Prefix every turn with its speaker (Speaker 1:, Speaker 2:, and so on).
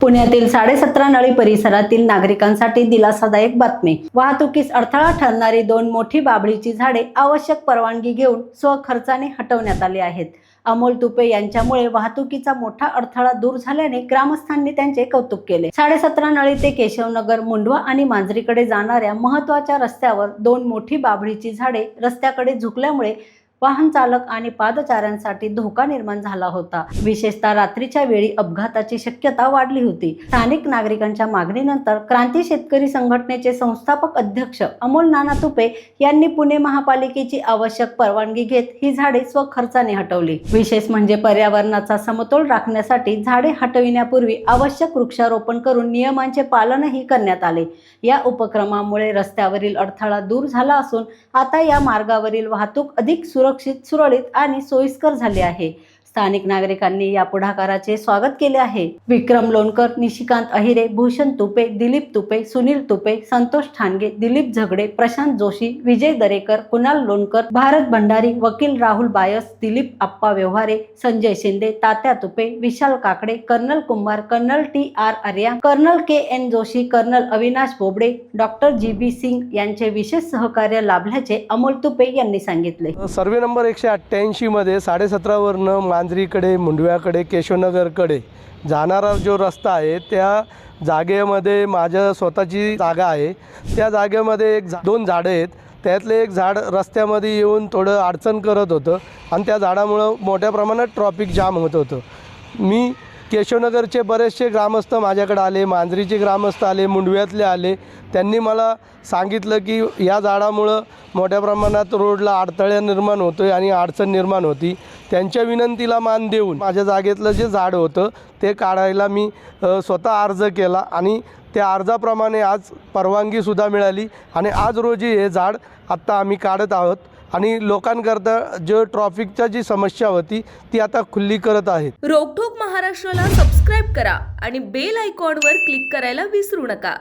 Speaker 1: पुण्यातील 17.5 नळी परिसरातील नागरिकांसाठी दिलासादायक बातमी। वाहतुकीस अडथळा ठरणारी 2 मोठी बाभळीची झाडे आवश्यक परवानगी घेऊन स्वखर्चाने हटवण्यात आली आहेत। अमोल तुपे यांच्यामुळे वाहतुकीचा मोठा अडथळा दूर झाल्याने ग्रामस्थांनी त्यांचे कौतुक केले। 17.5 नळी ते केशवनगर, मुंढवा आणि मांजरीकडे जाणाऱ्या महत्त्वाच्या रस्त्यावर 2 मोठी बाभळीची झाडे रस्त्याकडे झुकल्यामुळे वाहन चालक आणि पादचाऱ्यांसाठी धोका निर्माण झाला होता। विशेषतः रात्रीच्या वेळी अपघाताची शक्यता वाढली होती। स्थानिक नागरिकांच्या मागणीनंतर क्रांती शेतकरी संघटनेचे संस्थापक अध्यक्ष अमोल नाना तुपे यांनी पुणे महापालिकेची आवश्यक परवानगी घेत ही झाडे स्वखर्चाने हटवली। विशेष म्हणजे पर्यावरणाचा समतोल राखण्यासाठी झाडे हटविण्यापूर्वी आवश्यक वृक्षारोपण करून नियमांचे पालनही करण्यात आले। या उपक्रमामुळे रस्त्यावरील अडथळा दूर झाला असून आता या मार्गावरील वाहतूक अधिक सुरक्षित, सुरळीत आणि सोयीस्कर झाली आहे। स्थानिक नागरिकांनी या पुढाकाराचे स्वागत केले आहे। विक्रम लोणकर, निशिकांत अहिरे, भूषण तुपे, दिलीप तुपे, सुनील तुपे, संतोष ठाणगे, दिलीप झगडे, प्रशांत जोशी, विजय दरेकर, कुणाल लोणकर, भारत भंडारी, वकील Rahul Bayas, Dilip Appa Vyavahare, Sanjay Shinde, Tatya Tupe, Vishal Kakade, colonel Kumbhar, colonel TR Arya, colonel KN Joshi, colonel Avinash Bobade, doctor GB Singh यांचे विशेष सहकार्य लाभल्याचे अमोल तुपे यांनी सांगितले।
Speaker 2: सर्वे नंबर 188 मध्ये 17.5 वरनं मांजरीकडे, मुंढव्याकडे, केशवनगरकडे जाणारा जो रस्ता आहे त्या जागेमध्ये माझ्या स्वतःची जागा आहे। त्या जागेमध्ये 2 झाडं आहेत। त्यातले एक झाड रस्त्यामध्ये येऊन थोडं अडचण करत होतं आणि त्या झाडामुळं मोठ्या प्रमाणात ट्रॅफिक जाम होत होतं। मी केशवनगरचे बरेचसे ग्रामस्थ माझ्याकडे आले, मांजरीचे ग्रामस्थ आले, मुंढव्यातले आले। त्यांनी मला सांगितलं की या झाडामुळं मोठ्या प्रमाणात रोडला अडथळा निर्माण होतोय आणि अडचण निर्माण होती। त्यांच्या विनंतीला मान देऊन माझ्या जागेतलं जे झाड होतं ते काढायला मी स्वतः अर्ज केला आणि त्या अर्जाप्रमाणे आज परवानगीसुद्धा मिळाली आणि आज रोजी हे झाड आत्ता आम्ही काढत आहोत आणि लोकांकरता जो ट्रॅफिकची जी समस्या होती ती आता खुली करत आहेत।
Speaker 3: रोकठोक महाराष्ट्राला सबस्क्राइब करा आणि बेल आयकॉनवर क्लिक करायला विसरू नका।